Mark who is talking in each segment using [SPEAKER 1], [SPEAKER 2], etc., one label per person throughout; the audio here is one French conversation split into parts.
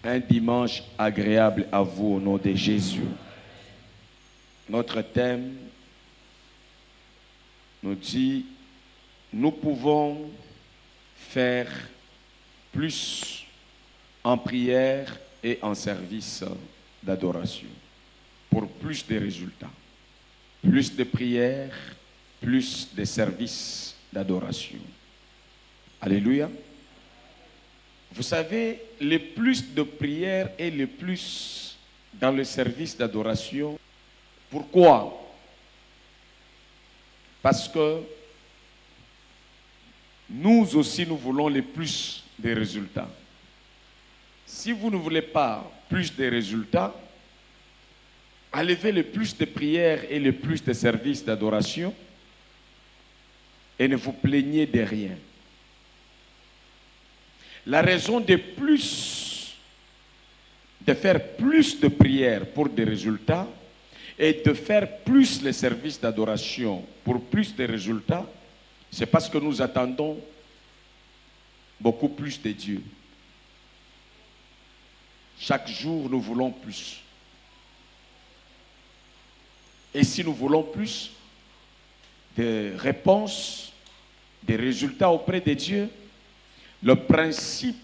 [SPEAKER 1] Un dimanche agréable à vous au nom de Jésus. Notre thème nous dit, nous pouvons faire plus en prière et en service d'adoration pour plus de résultats. Plus de prière, plus de services d'adoration. Alléluia. Vous savez, le plus de prière et le plus dans le service d'adoration. Pourquoi? Parce que nous aussi, nous voulons le plus de résultats. Si vous ne voulez pas plus de résultats, enlevez le plus de prières et le plus de services d'adoration et ne vous plaignez de rien. La raison de faire plus de prières pour des résultats et de faire plus les services d'adoration pour plus de résultats, c'est parce que nous attendons beaucoup plus de Dieu. Chaque jour, nous voulons plus. Et si nous voulons plus de réponses, des résultats auprès de Dieu, le principe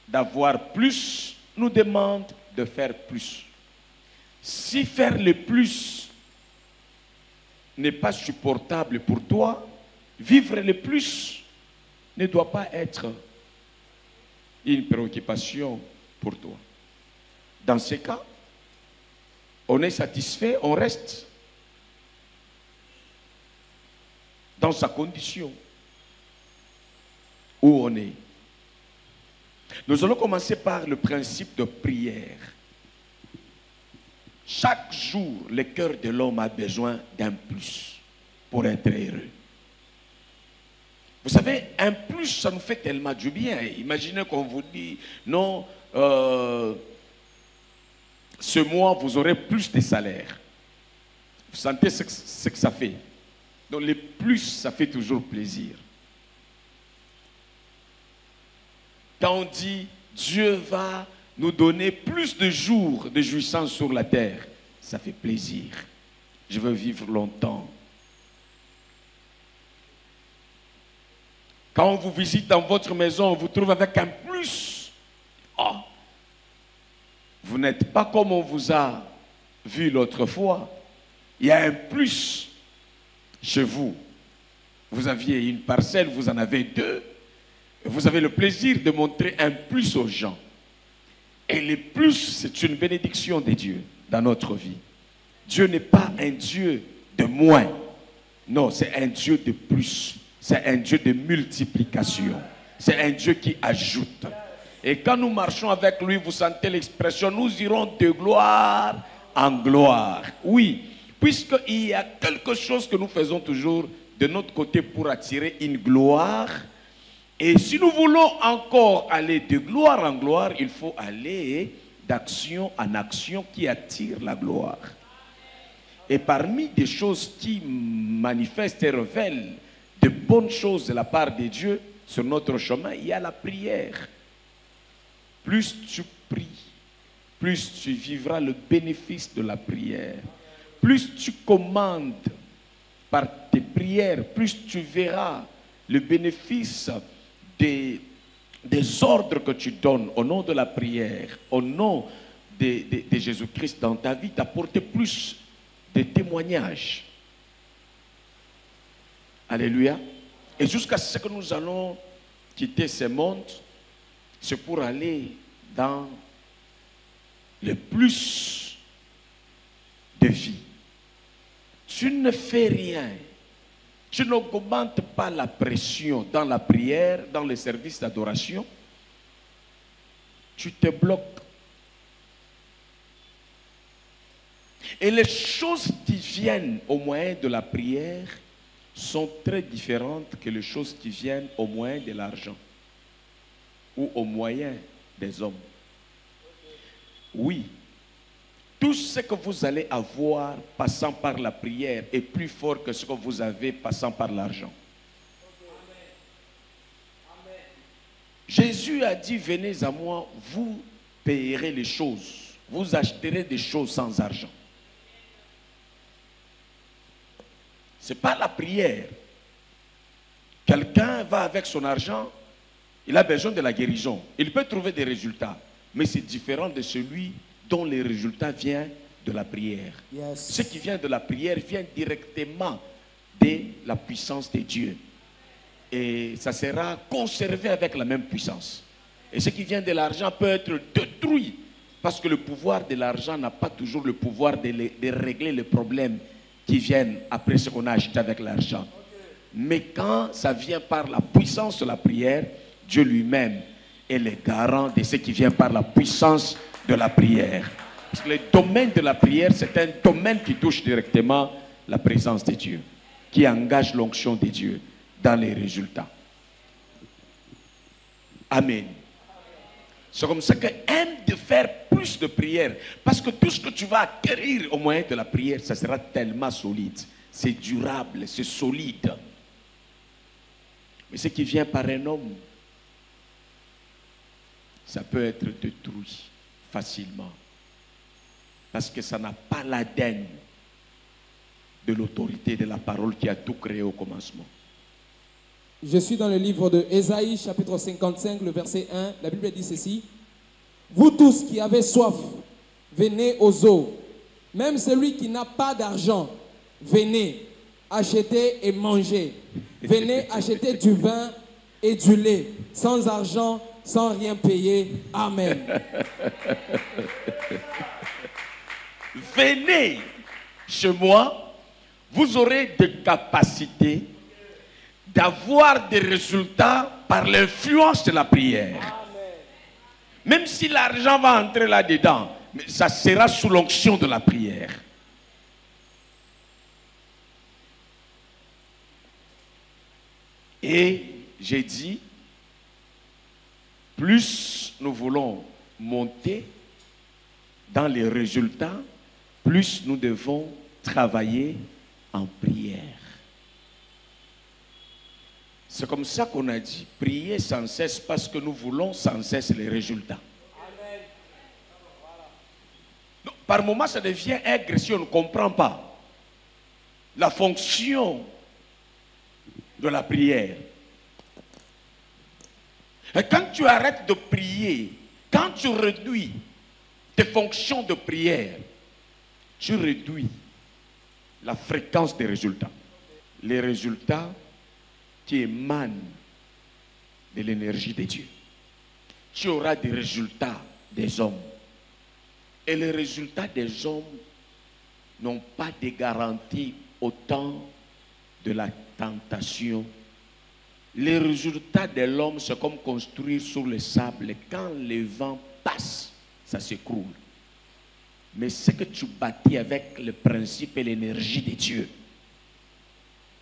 [SPEAKER 1] d'avoir plus nous demande de faire plus. Si faire le plus n'est pas supportable pour toi, vivre le plus ne doit pas être une préoccupation pour toi. Dans ce cas, on est satisfait, on reste dans sa condition où on est. Nous allons commencer par le principe de prière. Chaque jour, le cœur de l'homme a besoin d'un plus pour être heureux. Vous savez, un plus, ça nous fait tellement du bien. Imaginez qu'on vous dit, non, ce mois, vous aurez plus de salaire. Vous sentez ce que ça fait. Donc, le plus, ça fait toujours plaisir. Quand on dit Dieu va nous donner plus de jours de jouissance sur la terre, ça fait plaisir. Je veux vivre longtemps. Quand on vous visite dans votre maison, on vous trouve avec un plus. Oh, vous n'êtes pas comme on vous a vu l'autre fois. Il y a un plus chez vous. Vous aviez une parcelle, vous en avez deux. Vous avez le plaisir de montrer un plus aux gens. Et le plus, c'est une bénédiction de Dieu dans notre vie. Dieu n'est pas un Dieu de moins. Non, c'est un Dieu de plus. C'est un Dieu de multiplication. C'est un Dieu qui ajoute. Et quand nous marchons avec lui, vous sentez l'expression, nous irons de gloire en gloire. Oui, puisqu'il y a quelque chose que nous faisons toujours de notre côté pour attirer une gloire. Et si nous voulons encore aller de gloire en gloire, il faut aller d'action en action qui attire la gloire. Et parmi des choses qui manifestent et révèlent de bonnes choses de la part de Dieu sur notre chemin, il y a la prière. Plus tu pries, plus tu vivras le bénéfice de la prière. Plus tu commandes par tes prières, plus tu verras le bénéfice des ordres que tu donnes au nom de la prière, au nom de Jésus-Christ dans ta vie, d'apporter plus de témoignages. Alléluia. Et jusqu'à ce que nous allons quitter ce monde, c'est pour aller dans le plus de vie. Tu ne fais rien. Tu n'augmentes pas la pression dans la prière, dans les services d'adoration. Tu te bloques. Et les choses qui viennent au moyen de la prière sont très différentes que les choses qui viennent au moyen de l'argent ou au moyen des hommes. Oui. Tout ce que vous allez avoir passant par la prière est plus fort que ce que vous avez passant par l'argent. Jésus a dit, venez à moi, vous payerez les choses. Vous achèterez des choses sans argent. Ce n'est pas la prière. Quelqu'un va avec son argent, il a besoin de la guérison. Il peut trouver des résultats, mais c'est différent de celui dont les résultats viennent de la prière.
[SPEAKER 2] Yes.
[SPEAKER 1] Ce qui vient de la prière vient directement de la puissance de Dieu. Et ça sera conservé avec la même puissance. Et ce qui vient de l'argent peut être détruit, parce que le pouvoir de l'argent n'a pas toujours le pouvoir de régler les problèmes qui viennent après ce qu'on a acheté avec l'argent. Mais quand ça vient par la puissance de la prière, Dieu lui-même est le garant de ce qui vient par la puissance de la prière. Parce que le domaine de la prière, c'est un domaine qui touche directement la présence de Dieu, qui engage l'onction de Dieu dans les résultats. Amen. C'est comme ça que aime de faire plus de prières. Parce que tout ce que tu vas acquérir au moyen de la prière, ça sera tellement solide. C'est durable, c'est solide. Mais ce qui vient par un homme, ça peut être détruit facilement. Parce que ça n'a pas l'ADN de l'autorité de la parole qui a tout créé au commencement.
[SPEAKER 2] Je suis dans le livre de Ésaïe, chapitre 55, le verset 1. La Bible dit ceci. Vous tous qui avez soif, venez aux eaux. Même celui qui n'a pas d'argent, venez, achetez et mangez. Venez acheter du vin et du lait, sans argent, sans rien payer. Amen.
[SPEAKER 1] Venez chez moi, vous aurez des capacités d'avoir des résultats par l'influence de la prière. Amen. Même si l'argent va entrer là-dedans, mais ça sera sous l'onction de la prière. Et j'ai dit, plus nous voulons monter dans les résultats, plus nous devons travailler en prière. C'est comme ça qu'on a dit, prier sans cesse parce que nous voulons sans cesse les résultats. Amen. Donc, par moments, ça devient aigre si on ne comprend pas la fonction de la prière. Et quand tu arrêtes de prier, quand tu réduis tes fonctions de prière, tu réduis la fréquence des résultats. Les résultats qui émanent de l'énergie de Dieu. Tu auras des résultats des hommes. Et les résultats des hommes n'ont pas de garantie au temps de la tentation. Les résultats de l'homme, c'est comme construire sur le sable. Quand le vent passe, ça s'écroule. Mais ce que tu bâtis avec le principe et l'énergie de Dieu,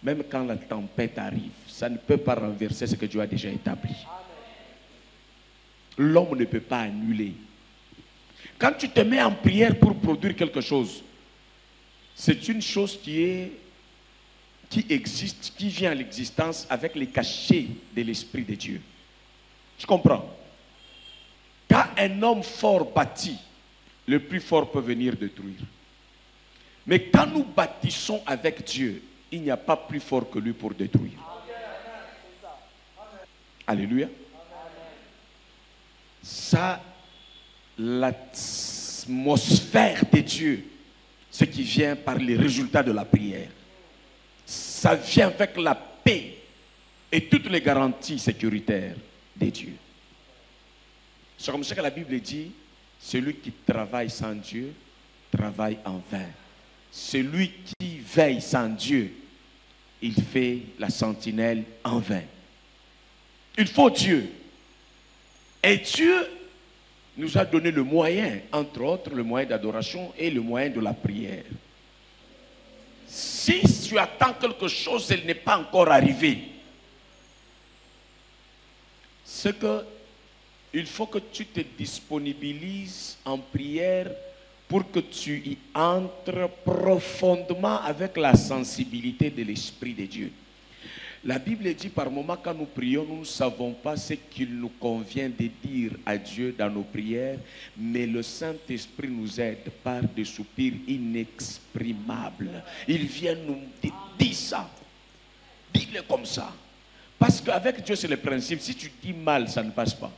[SPEAKER 1] même quand la tempête arrive, ça ne peut pas renverser ce que Dieu a déjà établi. L'homme ne peut pas annuler. Quand tu te mets en prière pour produire quelque chose, c'est une chose qui existe, qui vient à l'existence avec les cachets de l'Esprit de Dieu. Tu comprends? Quand un homme fort bâtit, le plus fort peut venir détruire. Mais quand nous bâtissons avec Dieu, il n'y a pas plus fort que lui pour détruire. Alléluia. Ça, l'atmosphère de Dieu, ce qui vient par les résultats de la prière. Ça vient avec la paix et toutes les garanties sécuritaires de Dieu. C'est comme ça que la Bible dit, celui qui travaille sans Dieu travaille en vain. Celui qui veille sans Dieu, il fait la sentinelle en vain. Il faut Dieu. Et Dieu nous a donné le moyen, entre autres, le moyen d'adoration et le moyen de la prière. Si tu attends quelque chose, elle n'est pas encore arrivée. C'est que il faut que tu te disponibilises en prière pour que tu y entres profondément avec la sensibilité de l'Esprit de Dieu. La Bible dit par moments quand nous prions, nous ne savons pas ce qu'il nous convient de dire à Dieu dans nos prières, mais le Saint-Esprit nous aide par des soupirs inexprimables. Il vient nous dire, dis ça, dis-le comme ça. Parce qu'avec Dieu, c'est le principe. Si tu dis mal, ça ne passe pas.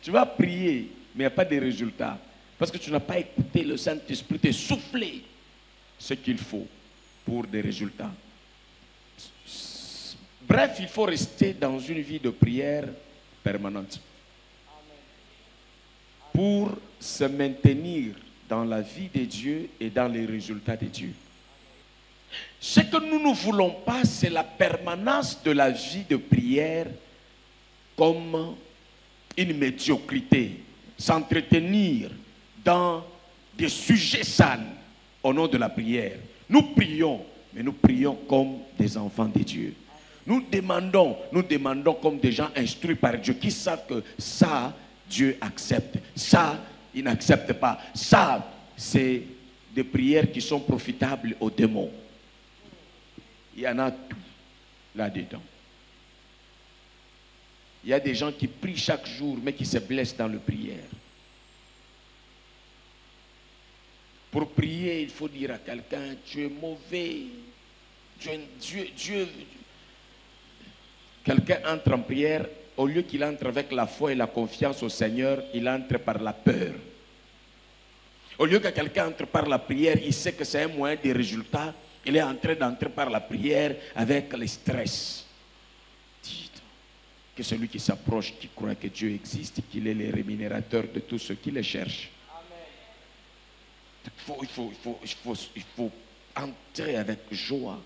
[SPEAKER 1] Tu vas prier, mais il n'y a pas de résultat. Parce que tu n'as pas écouté le Saint-Esprit te souffler ce qu'il faut pour des résultats. Bref, il faut rester dans une vie de prière permanente. Pour se maintenir dans la vie de Dieu et dans les résultats de Dieu. Ce que nous ne voulons pas, c'est la permanence de la vie de prière comme une médiocrité. S'entretenir dans des sujets sales au nom de la prière. Nous prions, mais nous prions comme des enfants de Dieu. Nous demandons comme des gens instruits par Dieu qui savent que ça, Dieu accepte. Ça, il n'accepte pas. Ça, c'est des prières qui sont profitables aux démons. Il y en a tout là-dedans. Il y a des gens qui prient chaque jour, mais qui se blessent dans la prière. Pour prier, il faut dire à quelqu'un, tu es mauvais. Dieu. Quelqu'un entre en prière, au lieu qu'il entre avec la foi et la confiance au Seigneur, il entre par la peur. Au lieu que quelqu'un entre par la prière, il sait que c'est un moyen de résultat, il est en train d'entrer par la prière avec le stress. Dites que celui qui s'approche, qui croit que Dieu existe, qu'il est le rémunérateur de tous ceux qui le cherchent. Il faut entrer avec joie.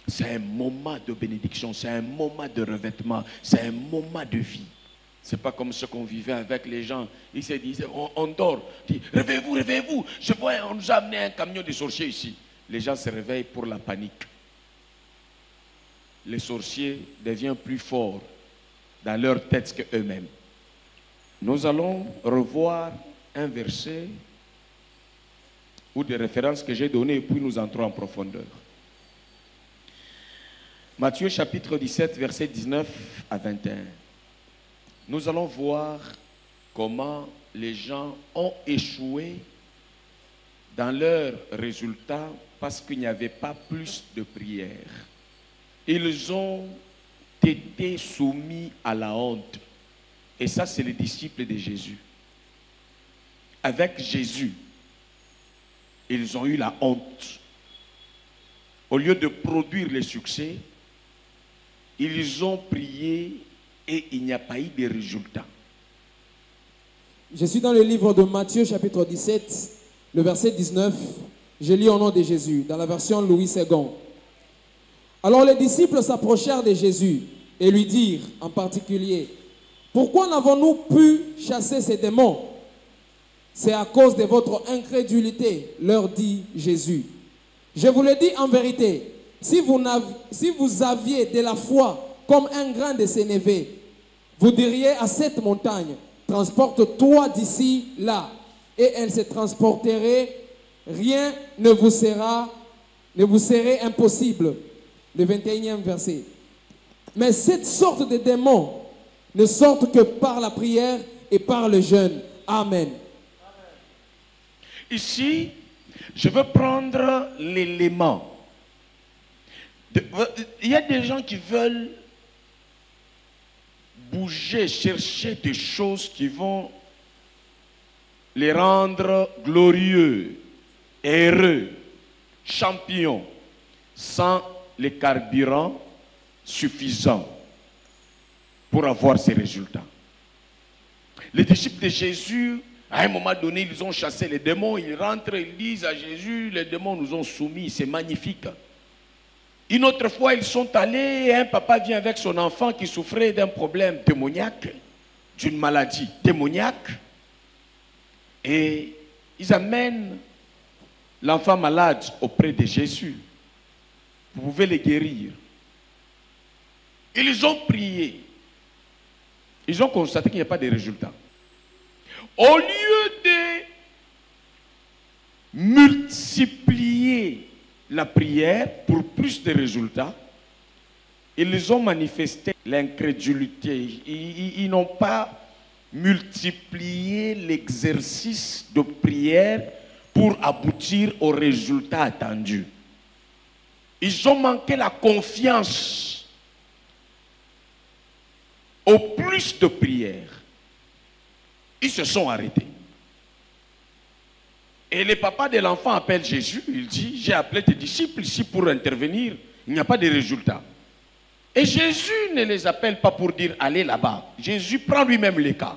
[SPEAKER 1] C'est un moment de bénédiction, c'est un moment de revêtement, c'est un moment de vie. Ce n'est pas comme ce qu'on vivait avec les gens. Ils se disaient, on dort. Ils disent, réveillez-vous, réveillez-vous. Je vois, on nous a amené un camion de sorciers ici. Les gens se réveillent pour la panique. Les sorciers deviennent plus forts dans leur tête qu'eux-mêmes. Nous allons revoir un verset ou des références que j'ai données et puis nous entrons en profondeur. Matthieu chapitre 17, verset 19 à 21. Nous allons voir comment les gens ont échoué dans leurs résultats parce qu'il n'y avait pas plus de prière. Ils ont été soumis à la honte. Et ça, c'est les disciples de Jésus. Avec Jésus, ils ont eu la honte. Au lieu de produire le succès, ils ont prié et il n'y a pas eu de résultats.
[SPEAKER 2] Je suis dans le livre de Matthieu, chapitre 17, le verset 19. Je lis au nom de Jésus, dans la version Louis II. Alors les disciples s'approchèrent de Jésus et lui dirent en particulier, « Pourquoi n'avons-nous pu chasser ces démons? C'est à cause de votre incrédulité, leur dit Jésus. Je vous le dis en vérité, si vous aviez de la foi comme un grain de sénévé, vous diriez à cette montagne, transporte-toi d'ici là, et elle se transporterait, rien ne vous serait impossible. Le 21e verset. Mais cette sorte de démons ne sortent que par la prière et par le jeûne. Amen.
[SPEAKER 1] Ici, je veux prendre l'élément. Il y a des gens qui veulent bouger, chercher des choses qui vont les rendre glorieux, heureux, champions, sans les carburants suffisants pour avoir ces résultats. Les disciples de Jésus, à un moment donné, ils ont chassé les démons, ils rentrent, ils disent à Jésus, les démons nous ont soumis, c'est magnifique. Une autre fois, ils sont allés et un papa vient avec son enfant qui souffrait d'un problème démoniaque, d'une maladie démoniaque. Et ils amènent l'enfant malade auprès de Jésus. Vous pouvez les guérir. Ils ont prié. Ils ont constaté qu'il n'y a pas de résultat. Au lieu de multiplier la prière pour plus de résultats, Ils ont manifesté l'incrédulité. Ils n'ont pas multiplié l'exercice de prière pour aboutir au résultat attendu. Ils ont manqué la confiance au plus de prières. Ils se sont arrêtés. Et le papa de l'enfant appelle Jésus. Il dit, j'ai appelé tes disciples ici pour intervenir. Il n'y a pas de résultat. Et Jésus ne les appelle pas pour dire, allez là-bas. Jésus prend lui-même les cas.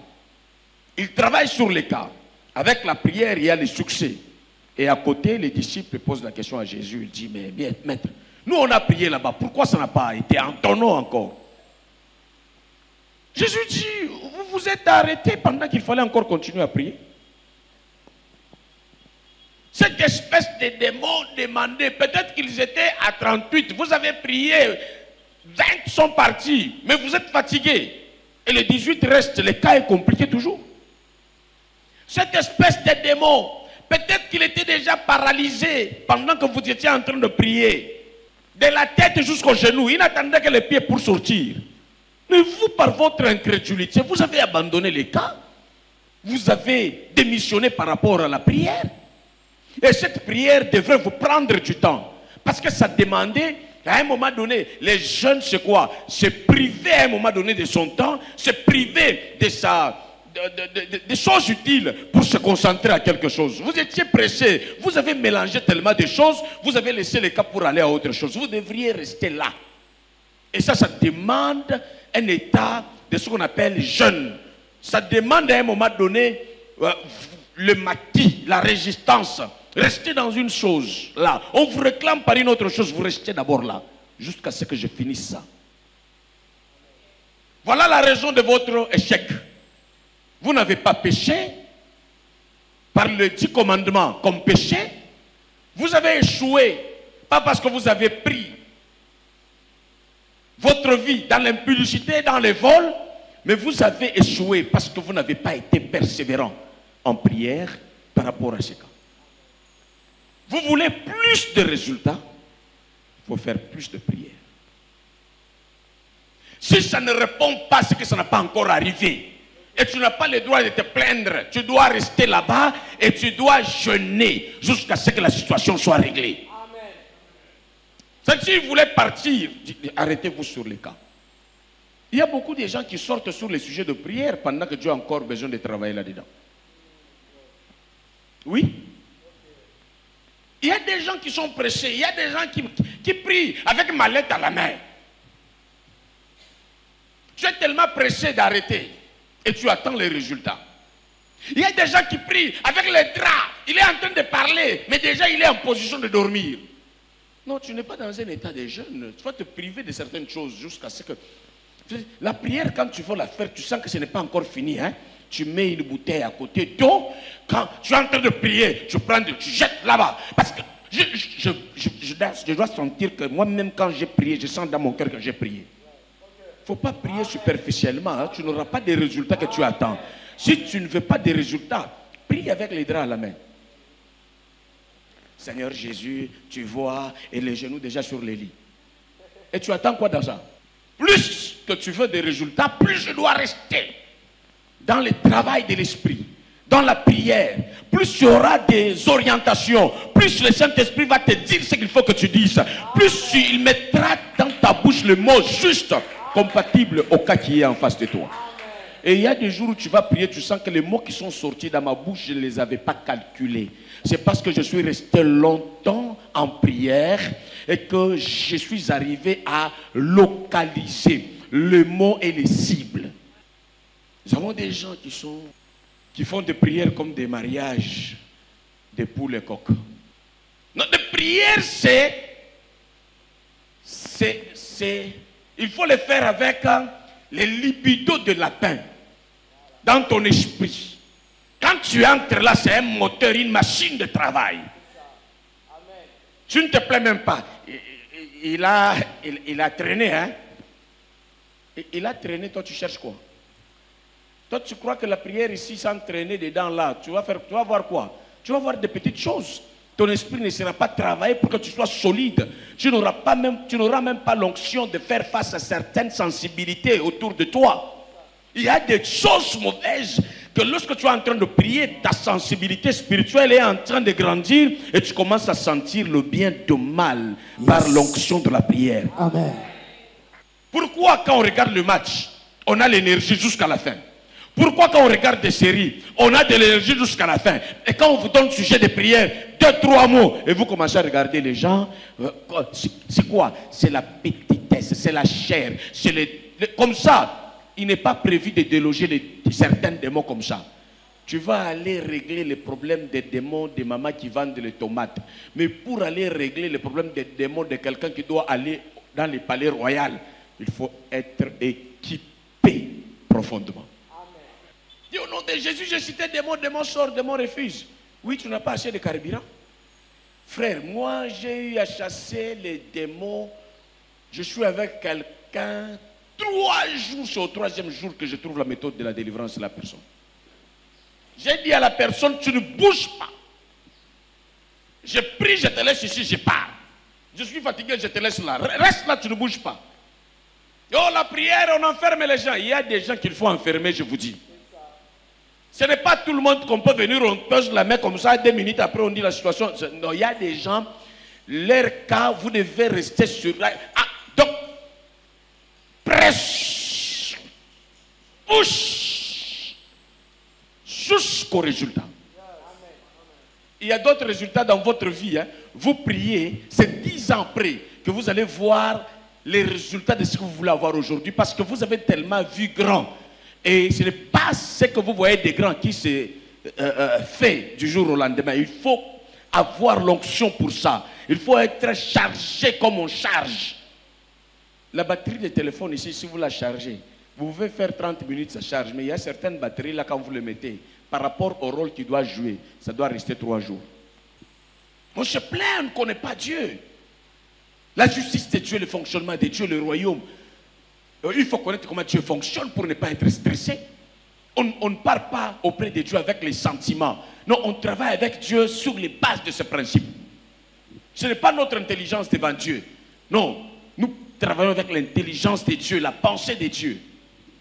[SPEAKER 1] Il travaille sur les cas. Avec la prière, il y a le succès. Et à côté, les disciples posent la question à Jésus. Il dit, mais bien, maître, nous on a prié là-bas. Pourquoi ça n'a pas été? Entonnons encore. Jésus dit, vous vous êtes arrêtés pendant qu'il fallait encore continuer à prier. Cette espèce de démons demandait, peut-être qu'ils étaient à 38, vous avez prié, 20 sont partis, mais vous êtes fatigués. Et les 18 restent, le cas est compliqué toujours. Cette espèce de démon, peut-être qu'il était déjà paralysé pendant que vous étiez en train de prier. De la tête jusqu'aux genoux, il n'attendait que les pieds pour sortir. Mais vous, par votre incrédulité, vous avez abandonné les cas. Vous avez démissionné par rapport à la prière. Et cette prière devrait vous prendre du temps. Parce que ça demandait, à un moment donné, les jeunes, c'est quoi? Se priver à un moment donné de son temps, se priver de des choses utiles pour se concentrer à quelque chose. Vous étiez pressé, vous avez mélangé tellement de choses, vous avez laissé les cas pour aller à autre chose. Vous devriez rester là. Et ça demande un état de ce qu'on appelle jeûne. Ça demande à un moment donné le maquis, la résistance. Restez dans une chose là. On vous réclame par une autre chose, vous restez d'abord là. Jusqu'à ce que je finisse ça. Voilà la raison de votre échec. Vous n'avez pas péché par le 10 commandements comme péché. Vous avez échoué, pas parce que vous avez pris votre vie dans l'impudicité, dans les vols, mais vous avez échoué parce que vous n'avez pas été persévérant en prière par rapport à ce cas. Vous voulez plus de résultats, il faut faire plus de prière. Si ça ne répond pas, c'est que ça n'a pas encore arrivé. Et tu n'as pas le droit de te plaindre. Tu dois rester là-bas et tu dois jeûner jusqu'à ce que la situation soit réglée. Si vous voulez partir, arrêtez-vous sur les cas. Il y a beaucoup de gens qui sortent sur les sujets de prière pendant que Dieu a encore besoin de travailler là-dedans. Oui. Il y a des gens qui sont pressés. Il y a des gens qui prient avec ma lettre à la main. Tu es tellement pressé d'arrêter et tu attends les résultats. Il y a des gens qui prient avec les draps. Il est en train de parler, mais déjà il est en position de dormir. Non, tu n'es pas dans un état de jeûne. Tu vas te priver de certaines choses jusqu'à ce que... La prière, quand tu veux la faire, tu sens que ce n'est pas encore fini. Hein? Tu mets une bouteille à côté d'eau. Quand tu es en train de prier, tu jettes là-bas. Parce que je dois sentir que moi-même, quand j'ai prié, je sens dans mon cœur que j'ai prié. Il ne faut pas prier superficiellement. Hein? Tu n'auras pas des résultats que tu attends. Si tu ne veux pas des résultats, prie avec les draps à la main. Seigneur Jésus, tu vois, et les genoux déjà sur les lits. Et tu attends quoi dans ça? Plus que tu veux des résultats, plus je dois rester dans le travail de l'esprit, dans la prière. Plus tu auras des orientations, plus le Saint-Esprit va te dire ce qu'il faut que tu dises. Plus il mettra dans ta bouche le mot juste, compatible au cas qui est en face de toi. Et il y a des jours où tu vas prier, tu sens que les mots qui sont sortis dans ma bouche, je ne les avais pas calculés. C'est parce que je suis resté longtemps en prière et que je suis arrivé à localiser le mot et les cibles. Nous avons des gens qui font des prières comme des mariages de poules et coqs. Notre prière, il faut le faire avec les libidos de lapin dans ton esprit. Quand tu entres là, c'est un moteur, une machine de travail. Amen. Tu ne te plais même pas. Il a traîné, hein? Il a traîné, toi tu cherches quoi? Toi tu crois que la prière ici, sans traîner dedans là, tu vas voir quoi? Tu vas voir des petites choses. ton esprit ne sera pas travaillé pour que tu sois solide. Tu n'auras même pas l'onction de faire face à certaines sensibilités autour de toi. Il y a des choses mauvaises que lorsque tu es en train de prier, ta sensibilité spirituelle est en train de grandir et tu commences à sentir le bien de mal par l'onction de la prière.
[SPEAKER 2] Amen.
[SPEAKER 1] Pourquoi quand on regarde le match, on a l'énergie jusqu'à la fin? Pourquoi quand on regarde des séries, on a de l'énergie jusqu'à la fin? Et quand on vous donne le sujet de prière, 2-3 mots, et vous commencez à regarder les gens, c'est quoi? C'est la petitesse, c'est la chair, c'est comme ça. Il n'est pas prévu de déloger certains démons comme ça. Tu vas aller régler les problèmes des démons de maman qui vendent les tomates. Mais pour aller régler les problèmes des démons de quelqu'un qui doit aller dans les palais royaux, il faut être équipé profondément. Amen. Dis au nom de Jésus, j'ai cité démon, démon sort, démon refuse. Oui, tu n'as pas assez de carburant. Frère, moi j'ai eu à chasser les démons. Je suis avec quelqu'un. 3 jours, c'est au 3e jour que je trouve la méthode de la délivrance de la personne. J'ai dit à la personne, tu ne bouges pas. Je prie, je te laisse ici, je pars. Je suis fatigué, je te laisse là. Reste là, tu ne bouges pas. Oh, la prière, on enferme les gens. Il y a des gens qu'il faut enfermer, je vous dis. Ce n'est pas tout le monde qu'on peut venir, on pose la main comme ça, 2 minutes après on dit la situation. Non, il y a des gens, leur cas, vous devez rester sur la... Ah, donc, presse, pousse, jusqu'au résultat. Il y a d'autres résultats dans votre vie. Hein. Vous priez, c'est 10 ans après que vous allez voir les résultats de ce que vous voulez avoir aujourd'hui parce que vous avez tellement vu grand. Et ce n'est pas ce que vous voyez des grands qui se fait du jour au lendemain. Il faut avoir l'onction pour ça. Il faut être chargé comme on charge. La batterie de téléphone ici, si vous la chargez, vous pouvez faire 30 minutes, ça charge. Mais il y a certaines batteries là, quand vous les mettez, par rapport au rôle qu'il doit jouer, ça doit rester 3 jours. On se plaint, on ne connaît pas Dieu. La justice de Dieu, le fonctionnement de Dieu, le royaume. Il faut connaître comment Dieu fonctionne pour ne pas être stressé. On ne part pas auprès de Dieu avec les sentiments. Non, on travaille avec Dieu sur les bases de ce principe. Ce n'est pas notre intelligence devant Dieu. Non, nous travaillons avec l'intelligence de Dieu, la pensée de Dieu,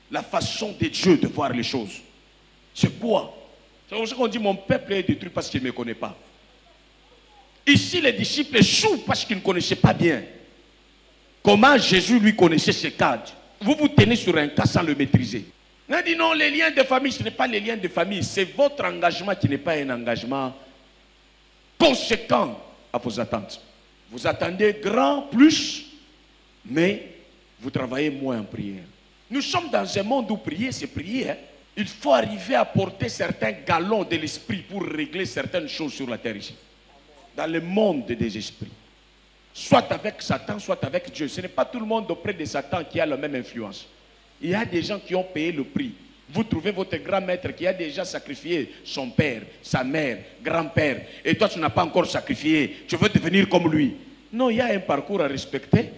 [SPEAKER 1] la façon de Dieu de voir les choses. C'est quoi? C'est pour ça qu'on dit mon peuple est détruit parce qu'il ne me connaît pas. Ici, les disciples échouent parce qu'ils ne connaissaient pas bien comment Jésus lui connaissait ses cadres. Vous vous tenez sur un cas sans le maîtriser. On a dit non, les liens de famille, ce n'est pas les liens de famille, c'est votre engagement qui n'est pas un engagement conséquent à vos attentes. Vous attendez grand, plus, mais vous travaillez moins en prière. Nous sommes dans un monde où prier, c'est prier. Hein. Il faut arriver à porter certains galons de l'esprit pour régler certaines choses sur la terre ici. Dans le monde des esprits. Soit avec Satan, soit avec Dieu. Ce n'est pas tout le monde auprès de Satan qui a la même influence. Il y a des gens qui ont payé le prix. Vous trouvez votre grand maître qui a déjà sacrifié son père, sa mère, grand-père. Et toi, tu n'as pas encore sacrifié. Tu veux devenir comme lui. Non, il y a un parcours à respecter.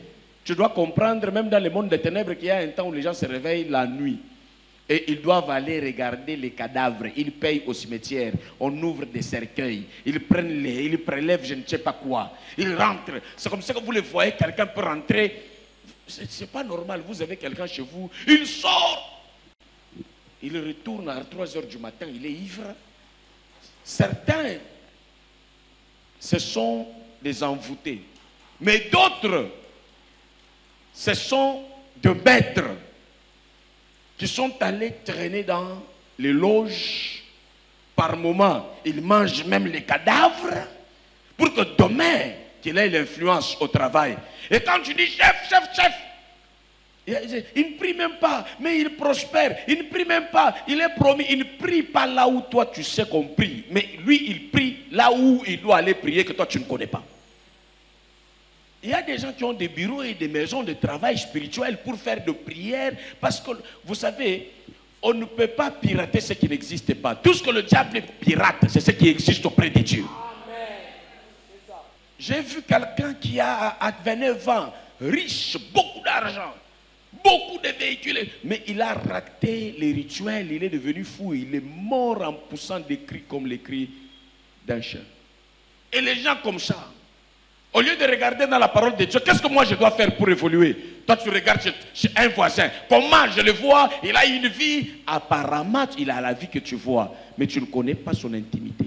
[SPEAKER 1] Tu dois comprendre, même dans le monde des ténèbres, qu'il y a un temps où les gens se réveillent la nuit. Et ils doivent aller regarder les cadavres. Ils payent au cimetière. On ouvre des cercueils. Ils prélèvent je ne sais pas quoi. Ils rentrent. C'est comme ça que vous les voyez. Quelqu'un peut rentrer. C'est pas normal. Vous avez quelqu'un chez vous. Il sort. Il retourne à 3 heures du matin. Il est ivre. Certains, ce sont des envoûtés. Mais d'autres, ce sont des maîtres qui sont allés traîner dans les loges. Par moment, ils mangent même les cadavres pour que demain, qu'il ait l'influence au travail. Et quand tu dis chef, chef, chef, il ne prie même pas, mais il prospère. Il ne prie même pas, il est promis. Il ne prie pas là où toi tu sais qu'on prie. Mais lui, il prie là où il doit aller prier que toi tu ne connais pas. Il y a des gens qui ont des bureaux et des maisons de travail spirituel pour faire de prières. Parce que, vous savez, on ne peut pas pirater ce qui n'existe pas. Tout ce que le diable pirate, c'est ce qui existe auprès de Dieu. J'ai vu quelqu'un qui a 29 ans, riche, beaucoup d'argent, beaucoup de véhicules, mais il a raté les rituels, il est devenu fou, il est mort en poussant des cris comme les cris d'un chien. Et les gens comme ça, au lieu de regarder dans la parole de Dieu, qu'est-ce que moi je dois faire pour évoluer? Toi tu regardes chez un voisin, comment je le vois, il a une vie, apparemment il a la vie que tu vois, mais tu ne connais pas son intimité.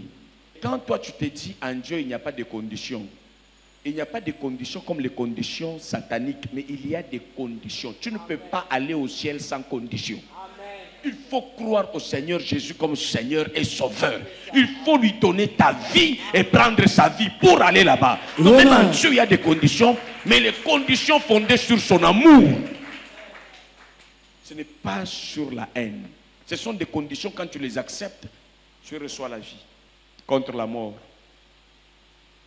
[SPEAKER 1] Quand toi tu te dis en Dieu il n'y a pas de conditions, il n'y a pas de conditions comme les conditions sataniques, mais il y a des conditions. Tu ne peux pas aller au ciel sans conditions. Il faut croire au Seigneur Jésus comme Seigneur et Sauveur. Il faut lui donner ta vie et prendre sa vie pour aller là-bas. Donc même en Dieu, il y a des conditions, mais les conditions fondées sur son amour. Ce n'est pas sur la haine. Ce sont des conditions, quand tu les acceptes, tu reçois la vie contre la mort.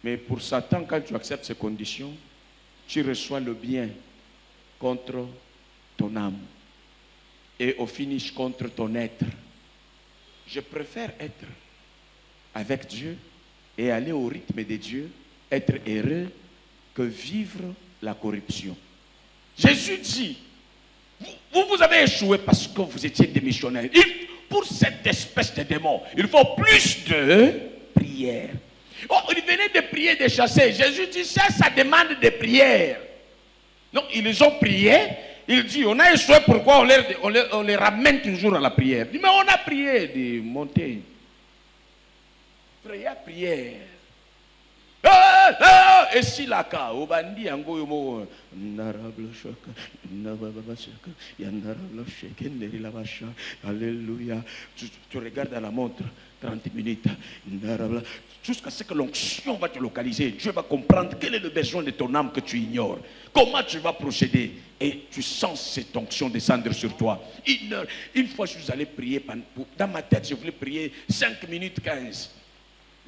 [SPEAKER 1] Mais pour Satan, quand tu acceptes ces conditions, tu reçois le bien contre ton âme. Et au finish contre ton être. Je préfère être avec Dieu et aller au rythme de Dieu, être heureux, que vivre la corruption. Jésus dit, vous avez échoué parce que vous étiez des missionnaires. Pour cette espèce de démon, il faut plus de prière. Oh, il venait de prier, de chasser. Jésus dit, ça demande de prière. Donc ils ont prié. Il dit, on a échoué, pourquoi on les ramène toujours à la prière? Il dit, mais on a prié de monter. Prière, prière. Et si la cas, au bandit, en goyomo, alléluia. Tu regardes à la montre, 30 minutes, jusqu'à ce que l'onction va te localiser. Dieu va comprendre quel est le besoin de ton âme que tu ignores. Comment tu vas procéder. Et tu sens cette onction descendre sur toi. Une fois, je suis allé prier. Dans ma tête, je voulais prier 5 minutes 15.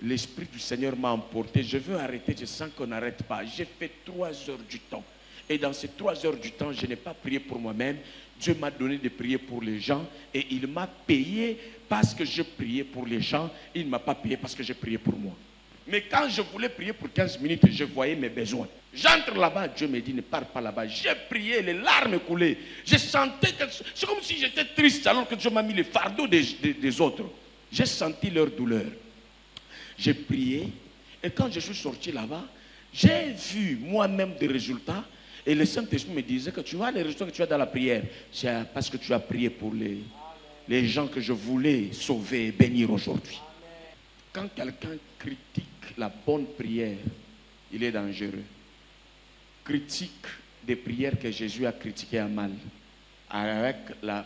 [SPEAKER 1] L'Esprit du Seigneur m'a emporté. Je veux arrêter, je sens qu'on n'arrête pas. J'ai fait 3 heures du temps. Et dans ces 3 heures du temps, je n'ai pas prié pour moi-même. Dieu m'a donné de prier pour les gens. Et il m'a payé parce que je priais pour les gens. Il ne m'a pas payé parce que j'ai prié pour moi. Mais quand je voulais prier pour 15 minutes, je voyais mes besoins. J'entre là-bas, Dieu me dit, ne pars pas là-bas. J'ai prié, les larmes coulaient. Je sentais que c'est comme si j'étais triste alors que Dieu m'a mis les fardeaux des autres. J'ai senti leur douleur. J'ai prié. Et quand je suis sorti là-bas, j'ai vu moi-même des résultats. Et le Saint-Esprit me disait que tu vois les résultats que tu as dans la prière. C'est parce que tu as prié pour les gens que je voulais sauver et bénir aujourd'hui. Quand quelqu'un critique la bonne prière, il est dangereux. Critique des prières que Jésus a critiquées à mal, avec la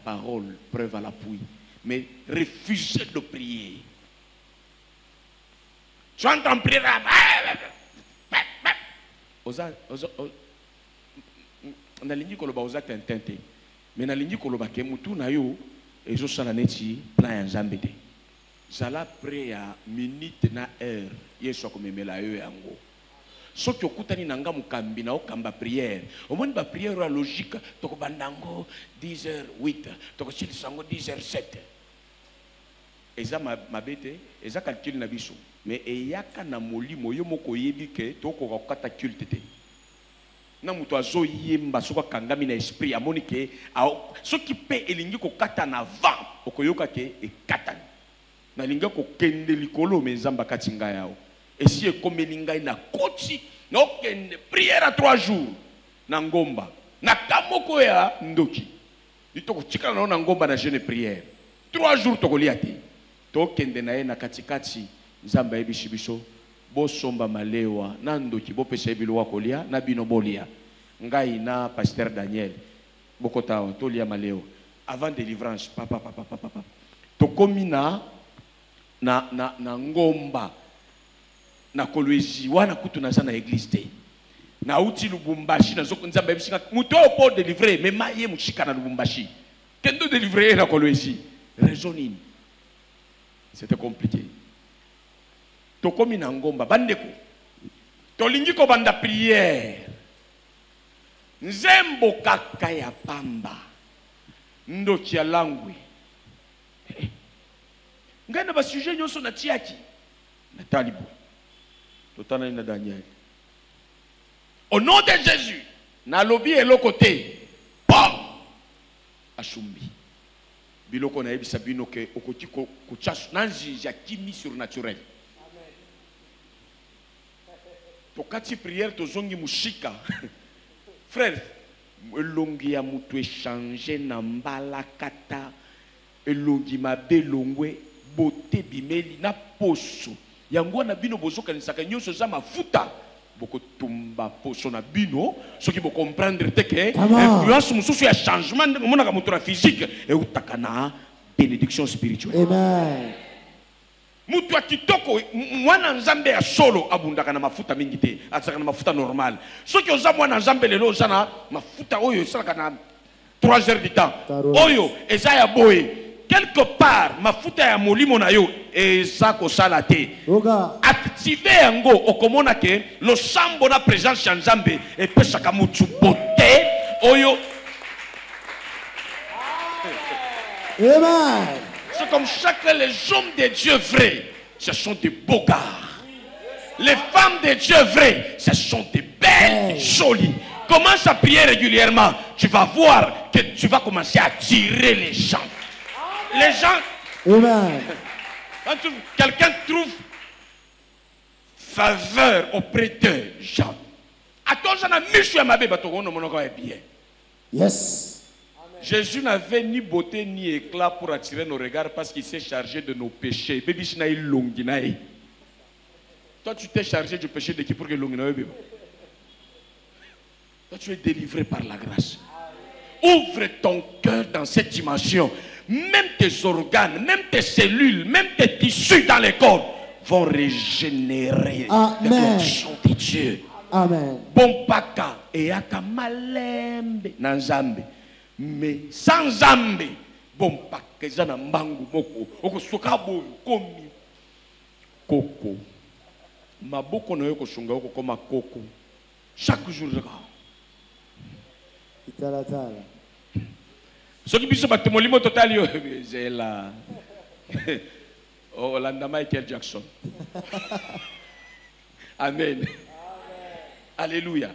[SPEAKER 1] parole, preuve à l'appui. Mais refuser de prier. Tu entends prier là. On a l'indi koloba oza tentente. Mais na l'indi koloba ke mutu na yo ezo sala neti plan nzambe te. Zala prêt à minute na heure yeso komemela yo yango. Soki okutani nanga mukambi na okamba prière. Omoni ba prière la logique to bandango 10h08, to ko sango 10h07. Eza mabete, eza calcul na biso. Mais eyaka na molimo yo moko yebi ke to ko kokata culte te. Na muto azo yemba soka kangami na esprit amoni ke soki pe elingi kokata na vent okoyoka ke ekatani. Na linga kokende likolo me nzamba kati ngai yao. Esi ekomeli ngai na koti na okende prière à 3 jours na ngomba. Na kamoko ya ndoki. Litoko chikala na ngomba na jeune prière. 3 jours tokolia te. Tokende na ye na katikati nzamba yebishi biso bosomba malewa na ndoki bopesa ebilo kolia na bino bolia ngai na pasteur Daniel bokotawa tolia malewa avant délivrance papa tokomi na ngomba na kolwezi wana kutu na sana église te na uti Lubumbashi na zoko nzamba yebishi muto po délivrer mais maye mushika na Lubumbashi kendo délivrer na kolwezi raison nini. C'était compliqué. Tokomi na ngomba bandeko. Tolingi ko banda prière. Nzembo kaka ya pamba. Ndoki ya langwe. Ngana ba sujet nyoso na tiaki. Na talibu. Totana na Daniel. Au nom de Jésus, na lobi eloko te. Pam. Ashumbi. Biloko na yebisa bino ke okoti ko chasu nanzi ya kimi surnaturel. Tokati prière tozongi mushika. Frère, elongi ya mutu échanger na mbala kata. Elongi mabe longwe bote bimeli na poso. Yango na bino bozoka nisaka nyonso za mafuta. Boko tumba poso na bino, ce qui vous comprendre que influence mususu ya changement de mona ka mutu physique et utakana bénédiction spirituelle.
[SPEAKER 2] Amen.
[SPEAKER 1] Mutu wa kitoko mwana nzambe ya solo abundaka na mafuta mingi te, atsaka na mafuta normal. Soki oza mwana nzambe lelo oza na mafuta oyo esalaka na 3 heures du temps. Oyo eza ya boye. Quelque part mafuta ya molimo na yo eza kosala te. Activer yango okomona ke lo sambo na présence ya nzambe epesaka mutu bote oyo.
[SPEAKER 2] Amen.
[SPEAKER 1] C'est comme chacun les hommes de Dieu vrais, ce sont des beaux gars. Les femmes de Dieu vrais, ce sont des belles, jolies. Commence à prier régulièrement. Tu vas voir que tu vas commencer à attirer les gens. Les gens.
[SPEAKER 2] Amen.
[SPEAKER 1] Quand quelqu'un trouve faveur auprès d'eux, gens.
[SPEAKER 2] Yes.
[SPEAKER 1] Jésus n'avait ni beauté ni éclat pour attirer nos regards parce qu'il s'est chargé de nos péchés. Toi, tu t'es chargé du péché de qui pour que l'onginaï. Toi, tu es délivré par la grâce. Ouvre ton cœur dans cette dimension. Même tes organes, même tes cellules, même tes tissus dans les corps vont régénérer l'action de Dieu.
[SPEAKER 2] Amen.
[SPEAKER 1] Bon paka et aka malembe na Nzambe. Mais sans Nzambe, bon paka za na mbangu moko okosoka boyo komi koko. Maboko na yo kosunga oko koma koko. Chaque jour
[SPEAKER 2] Italatala.
[SPEAKER 1] Ce qui biso batemolimo total yo zela. Oh, Landa Michael Jackson. Amen. Alléluia.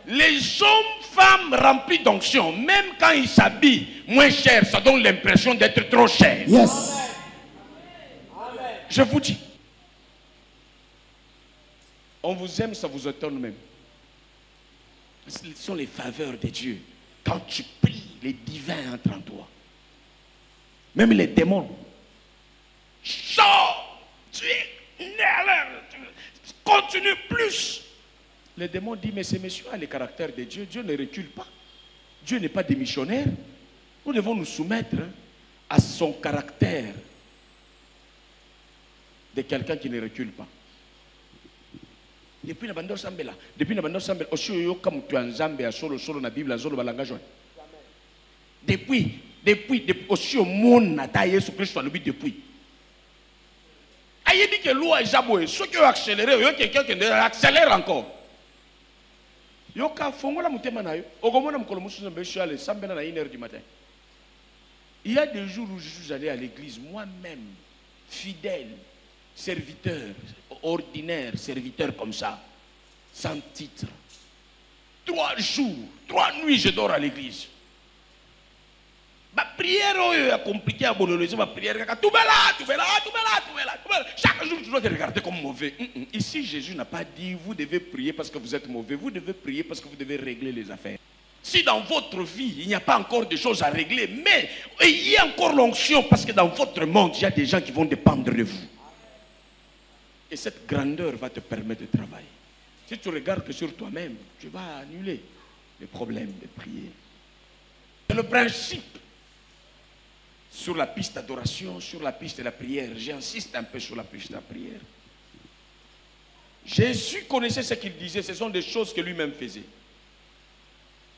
[SPEAKER 1] Les hommes, femmes remplis d'onction, même quand ils s'habillent moins cher, ça donne l'impression d'être trop cher.
[SPEAKER 2] Yes.
[SPEAKER 1] Je vous dis, on vous aime, ça vous étonne même. Ce sont les faveurs de Dieu. Quand tu pries, les divins entrent en toi. Même les démons. Sors, tu es continue plus. Les démons disent, mais ce monsieur a le caractère de Dieu. Dieu ne recule pas. Dieu n'est pas démissionnaire. Nous devons nous soumettre à son caractère de quelqu'un qui ne recule pas. Depuis la bande sambela, depuis la bande sambela, aussi yo comme tu en Zambie solo na Bible solo balanga. Depuis aussi au monde na Yesu Christ le but depuis. Ayebi que loi jaboé, ceux qui ont accéléré, yo quelqu'un qui accélère encore. Yo ka fongola mutema na yo, ogomona mukolo musu mbesho ale sambela na 1h du matin. Il y a des jours où je suis allé à l'église moi-même, fidèle, serviteur, ordinaire, serviteur comme ça, sans titre. 3 jours, 3 nuits, je dors à l'église. Ma prière est compliquée à bonheureuse, ma prière est tout bella. Chaque jour, tu dois te regarder comme mauvais. Ici, Jésus n'a pas dit, vous devez prier parce que vous êtes mauvais, vous devez prier parce que vous devez régler les affaires. Si dans votre vie, il n'y a pas encore de choses à régler, mais il y a encore l'onction parce que dans votre monde, il y a des gens qui vont dépendre de vous. Et cette grandeur va te permettre de travailler. Si tu regardes que sur toi-même, tu vas annuler les problèmes de prier. C'est le principe. Sur la piste d'adoration, sur la piste de la prière. J'insiste un peu sur la piste de la prière. Jésus connaissait ce qu'il disait. Ce sont des choses que lui-même faisait.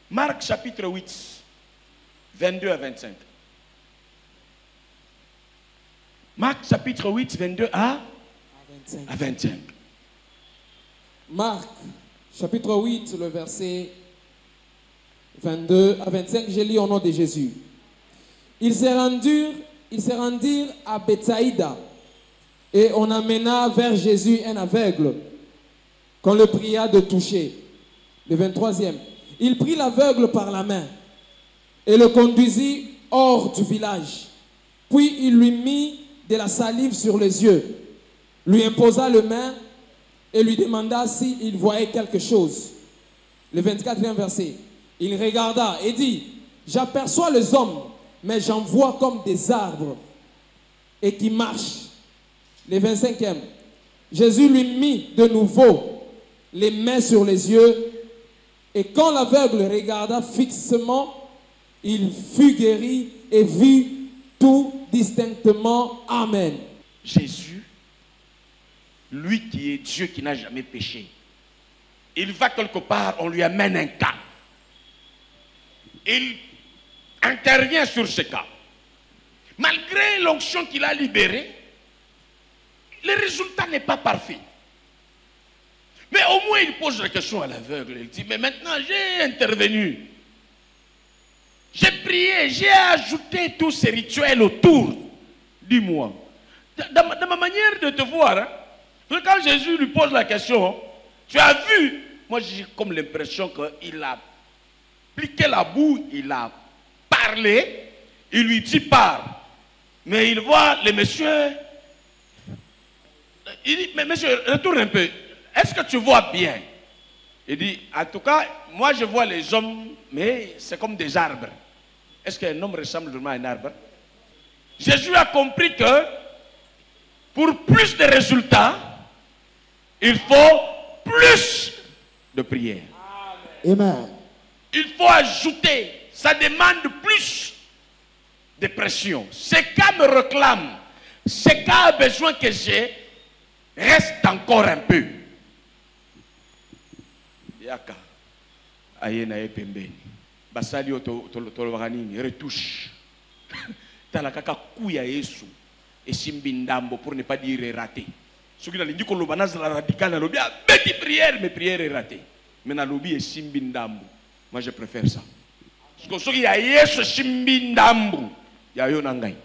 [SPEAKER 1] Marc chapitre 8, 22 à 25. Marc chapitre 8, 22 à 25.
[SPEAKER 2] Marc chapitre 8, le verset 22 à 25, je lis au nom de Jésus. Ils se rendirent à Bethsaïda et on amena vers Jésus un aveugle qu'on le pria de toucher. Le 23e. Il prit l'aveugle par la main et le conduisit hors du village. Puis il lui mit de la salive sur les yeux, lui imposa les mains et lui demanda s'il voyait quelque chose. Le 24e verset. Il regarda et dit, j'aperçois les hommes, mais j'en vois comme des arbres et qui marchent. Le 25e. Jésus lui mit de nouveau les mains sur les yeux, et quand l'aveugle regarda fixement, il fut guéri et vit tout distinctement. Amen.
[SPEAKER 1] Jésus, lui qui est Dieu qui n'a jamais péché, il va quelque part, on lui amène un cas. Il intervient sur ce cas. Malgré l'onction qu'il a libérée, le résultat n'est pas parfait. Mais au moins il pose la question à l'aveugle. Il dit, mais maintenant j'ai intervenu. J'ai prié, j'ai ajouté tous ces rituels autour. Dis-moi. Dans ma manière de te voir, hein, quand Jésus lui pose la question, tu as vu? Moi j'ai comme l'impression qu'il a appliqué la boue, il a parlé, il lui dit parle. Mais il voit le monsieur. Il dit, mais monsieur, retourne un peu. Est-ce que tu vois bien? Il dit, en tout cas, moi je vois les hommes, mais c'est comme des arbres. Est-ce qu'un homme ressemble vraiment à un arbre? Jésus a compris que pour plus de résultats, il faut plus de prière.
[SPEAKER 3] Amen.
[SPEAKER 1] Il faut ajouter, ça demande plus de pression. Ce cas me réclame, ce cas a besoin que j'ai, reste encore un peu. Yaka, ayena epembeni. Basali tolobaka nini, retouche. Talakaka kuya Yesu, esimbi ndambo pour ne pas dire raté. Ce qui n'a dit que le banaz la radical na lobby, petit prière, mais prière est ratée. Mais na lobby esimbi ndambo. Moi je préfère ça. Parce que ce qui a Yesu esimbi ndambo, ya yo nangai.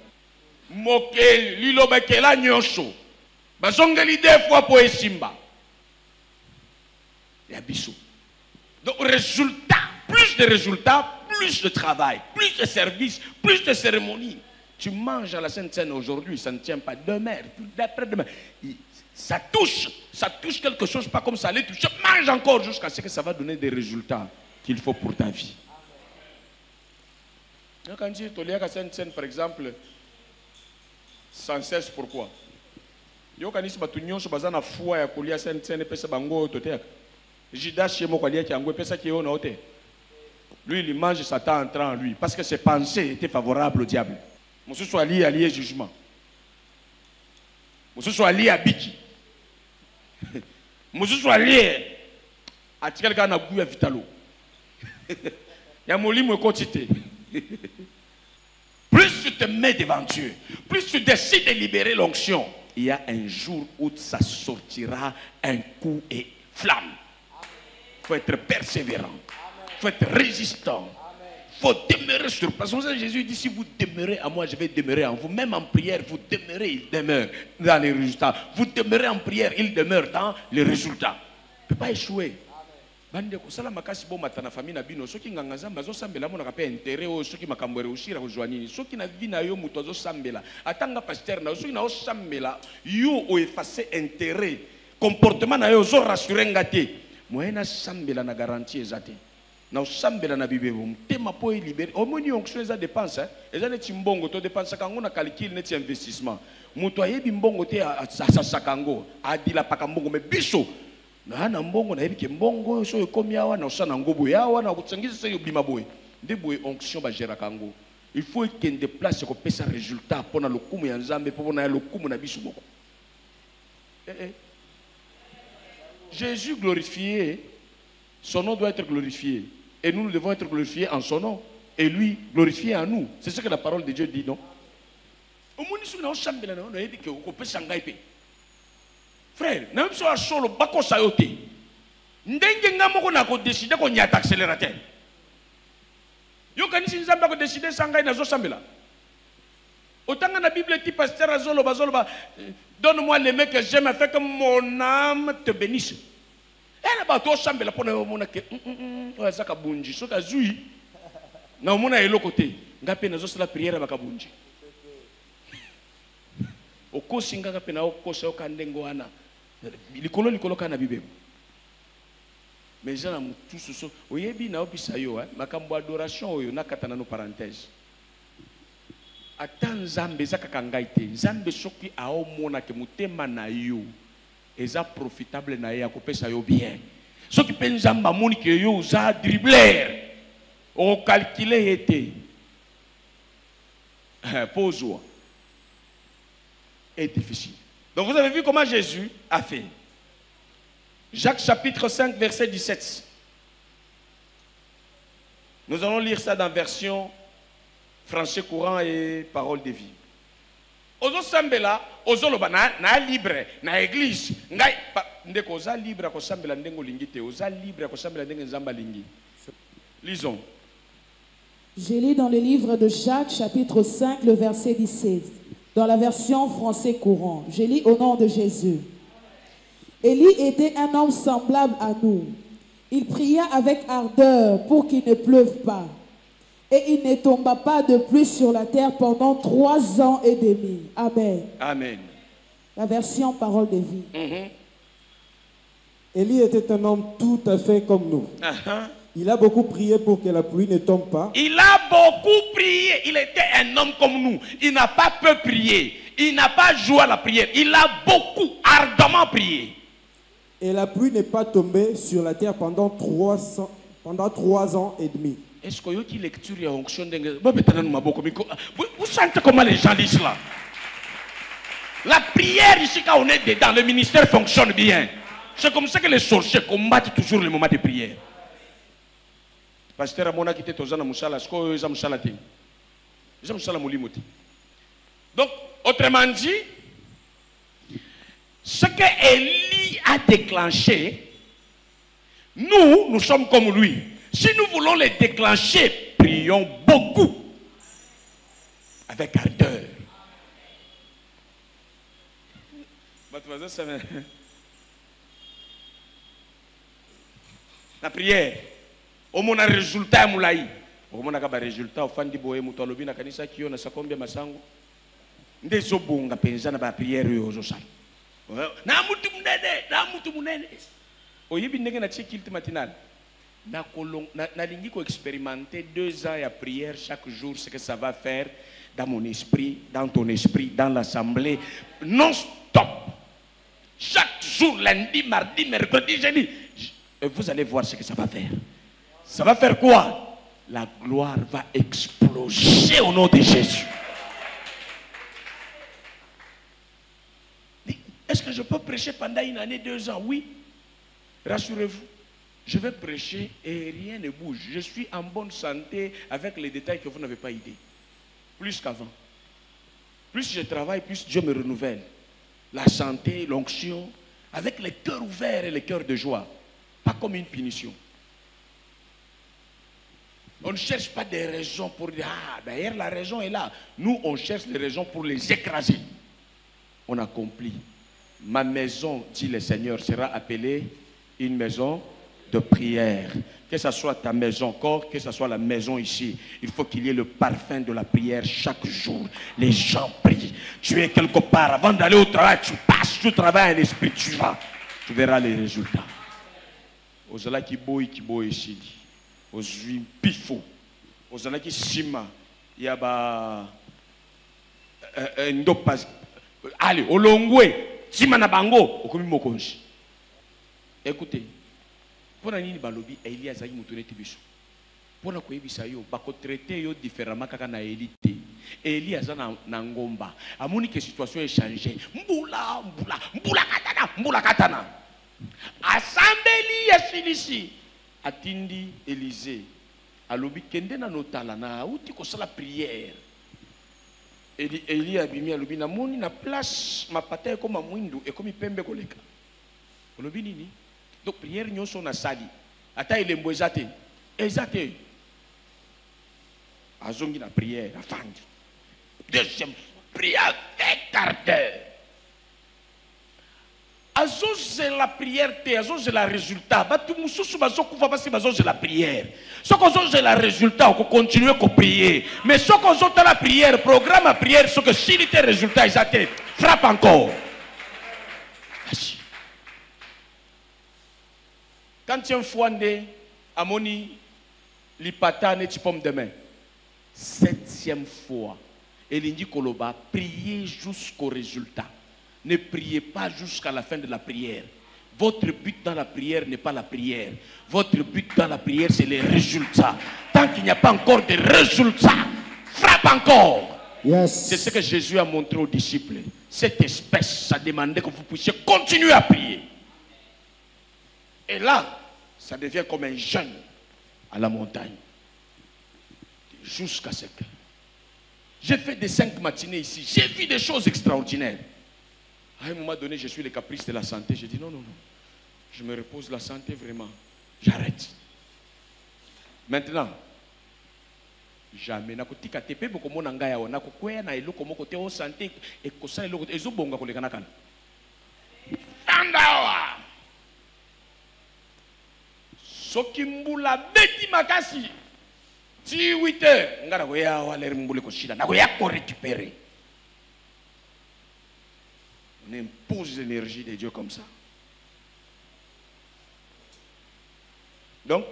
[SPEAKER 1] Moke lilobekela nyonso. Bazongeli deux fois pour esimba. Ya biso. Donc résultat, plus de résultats, plus de travail, plus de services, plus de cérémonies. Tu manges à la Sainte Seine aujourd'hui, ça ne tient pas demain, d'après-demain. Ça touche quelque chose, pas comme ça allait toucher. Mange encore jusqu'à ce que ça va donner des résultats qu'il faut pour ta vie. Quand tu dis à la Sainte Seine, par exemple, sans cesse, pourquoi? Yo kanisi batunyo so bazana foi ya kulia Sainte Seine pesa bango toteaka. Judas chez moi kwalia ki angwe pesa ki yo na hote. Lui il mange Satan entrant en lui parce que ses pensées étaient favorables au diable. Monsieur soit lié à lié jugement. Monsieur soit lié à biki. Monsieur soit lié à quelqu'un na goût ya vitalo. Ya molimo quantité. Plus tu te mets devant Dieu, plus tu décides de libérer l'onction, il y a un jour où ça sortira un coup et flamme. Il faut être persévérant. Il faut être résistant. Il faut demeurer sur place. Parce que Jésus dit, si vous demeurez à moi, je vais demeurer en vous. Même en prière, vous demeurez, il demeure dans les résultats. Vous demeurez en prière, il demeure dans les résultats. Il ne peut pas échouer. Bande kusala makasi bo matana famille na bino soki nganga nzamba zo sambela mona ka pe intérêt o soki makambo reussir ko joani soki na vie na yo muto zo sambela atanga pasteur na soki na o sambela yo o effacer intérêt comportement na yo zo rassurer ngate moyena sambela na garantie ezate na o sambela na bibebo mtema po libérer au moni onction eza dépense eza neti mbongo to dépense kango na calcul neti investissement muto ayebi mbongo te asasa kango adila pakambongo me biso na mbongo na yebike mbongo so ekomi awa na osana ngobo yawa na kutsangisa se yobima boye nde boye onction ba gera kango il faut que de place ko pesa résultat pona lokumu ya nzambe pona lokumu na biso boko Jésus glorifié, son nom doit être glorifié et nous devons être glorifiés en son nom et lui glorifié en nous. C'est ce que la parole de Dieu dit, non? Au moins nous na osambela na yebike ko pesa ngai pe. Frère, même si on a solo bako sayote, ndenge ngamoko na ko décider ko nyata accélérateur. Yo kanisi nzamba ko décider sangai na zo sambela. Autant na Bible dit pasteur azolo bazolo donne-moi les mecs que j'aime afin que mon âme te bénisse. Elle ba to sambela pona yo mona ke o saka bunji so kazui na mona elo côté ngape na zo sala prière bakabunji. Okosinga ngape na okosa okandengo wana. Likolo kana bibe. Mais gens tout ce oyebi na opisa yo makambo adoration oyo nakatana no parenthèse. Ata nzambe ezaka ngai te. Nzambe soki aomona ke mutema na yo eza profitable na ye akopesa yo bien. Soki pe nzambe amoni ke yo uza dribbler o calculer été. Pose est difficile. Donc vous avez vu comment Jésus a fait. Jacques chapitre 5 verset 17. Nous allons lire ça dans version français courant et parole de vie. Ozo sambela, ozo loba na libre, na église, ngai ndeko oza libre ko sambela ndengo lingi te, oza libre ko sambela ndengo nzamba lingi. Lisons.
[SPEAKER 3] Je lis dans le livre de Jacques chapitre 5 le verset 17. Dans la version français courant. Je lis au nom de Jésus. Élie était un homme semblable à nous. Il pria avec ardeur pour qu'il ne pleuve pas. Et il ne tomba pas de pluie sur la terre pendant 3 ans et demi. Amen.
[SPEAKER 1] Amen.
[SPEAKER 3] La version parole de vie.
[SPEAKER 4] Élie était un homme tout à fait comme nous. Il a beaucoup prié pour que la pluie ne tombe pas.
[SPEAKER 1] Il a beaucoup prié. Il était un homme comme nous. Il n'a pas peu prié. Il n'a pas joué à la prière. Il a beaucoup, ardemment prié.
[SPEAKER 4] Et la pluie n'est pas tombée sur la terre pendant 3 ans et demi.
[SPEAKER 1] Est-ce qu'il y a une lecture en fonction de... Vous sentez comment les gens disent là? La prière ici, quand on est dedans, le ministère fonctionne bien. C'est comme ça que les sorciers combattent toujours le moment de prière. Pasteur Amona qui était aux ans Moussala, ce que les Moussala dit. Les Moussala Moulimoti. Donc, autrement dit, ce que Élie a déclenché, nous sommes comme lui. Si nous voulons les déclencher, prions beaucoup, avec ardeur. La prière, au moins un résultat, moulaï. Au moins un résultat, au fan di boé, moutalobi, na kanisa kiyo, na sakombe masango. Ndezo bonga penza na ba prière yo ozosa. Na mutu munene. Oyebi ndenge na tche kilte matinal. Na lingi ko expérimenter 2 ans à prière chaque jour, ce que ça va faire dans mon esprit, dans ton esprit, dans l'assemblée, non stop. Chaque jour, lundi, mardi, mercredi, jeudi. Vous allez voir ce que ça va faire. Ça va faire quoi? La gloire va exploser au nom de Jésus. Est-ce que je peux prêcher pendant 1 année, 2 ans? Oui. Rassurez-vous. Je vais prêcher et rien ne bouge. Je suis en bonne santé avec les détails que vous n'avez pas idée. Plus qu'avant. Plus je travaille, plus Dieu me renouvelle. La santé, l'onction, avec les cœurs ouverts et les cœurs de joie. Pas comme une punition. On ne cherche pas des raisons pour dire, ah, d'ailleurs la raison est là. Nous, on cherche des raisons pour les écraser. On accomplit. Ma maison, dit le Seigneur, sera appelée une maison de prière. Que ce soit ta maison encore, que ce soit la maison ici, il faut qu'il y ait le parfum de la prière chaque jour. Les gens prient. Tu es quelque part, avant d'aller au travail, tu passes, tu travailles en esprit, tu vas. Tu verras les résultats. Ozala qui boy ici. Ozui pifo. Ozala qui sima. Yaba ndopas. Allez, olongwe. Sima na bango. Okomi mokonji. Écoutez. Pour nini balobi Élie azali mutoneti biso. Pour na koyebisa yo bako traiter yo différemment kaka na Élie te. Élie azana na ngomba. Amoni que situation est changée. Mbula katana. Assemblée ya finisi. Atindi Élisée. Alobi kende na notala na uti ko sala prière. Élie abimi alobi na moni na place ma pata comme mwindu et comme pembe koleka. Alobi nini? Donc prière nyonso na sali. Ata elembo ezate. Ezate. Azongi na prière afandi. Deuxième prière avec ardeur. Azoze la prière te, azoze la résultat. Batu mususu bazokufa basi bazoze la prière. Soko azoze la résultat, on continue à prier. Mais soko azoze la prière, programme à prière, soko si tes résultats ezate, frappe encore. Vas-y. Quand tu es un foindé, amoni, lipata ne pomme de main. 7e fois. Et l'indi koloba, priez jusqu'au résultat. Ne priez pas jusqu'à la fin de la prière. Votre but dans la prière n'est pas la prière. Votre but dans la prière, c'est les résultats. Tant qu'il n'y a pas encore de résultats, frappe encore.
[SPEAKER 4] Yes.
[SPEAKER 1] C'est ce que Jésus a montré aux disciples. Cette espèce, ça demandait que vous puissiez continuer à prier. Et là, ça devient comme un jeûne à la montagne. Jusqu'à ce que... J'ai fait des 5 matinées ici. J'ai vu des choses extraordinaires. À un moment donné, je suis le caprice de la santé. J'ai dit non, non, non. Je me repose la santé vraiment. J'arrête. Maintenant, jamais. Sokimbula beti makasi. 8 heures. Ngara goya wale mbule koshida. Na goya ko récupérer. On impose l'énergie de Dieu comme ça. Donc,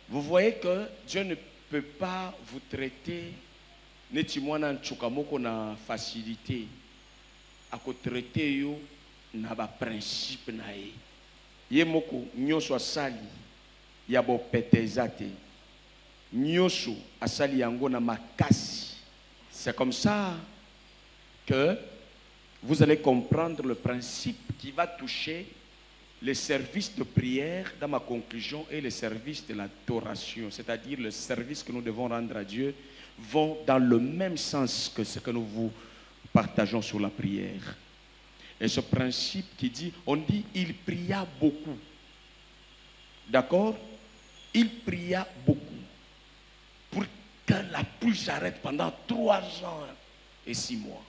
[SPEAKER 1] vous voyez que Dieu ne peut pas vous traiter netimwana nchukamoko na facilité. À traiter yo na ba principe na ye. Ye moko nyoso asali ya bo petezate. Nyoso asali yango na makasi. C'est comme ça que vous allez comprendre le principe qui va toucher les services de prière dans ma conclusion et les services de l'adoration, c'est-à-dire le service que nous devons rendre à Dieu, vont dans le même sens que ce que nous vous partageons sur la prière. Et ce principe qui dit, on dit, il pria beaucoup. D'accord? Il pria beaucoup pour que la pluie s'arrête pendant 3 ans et 6 mois.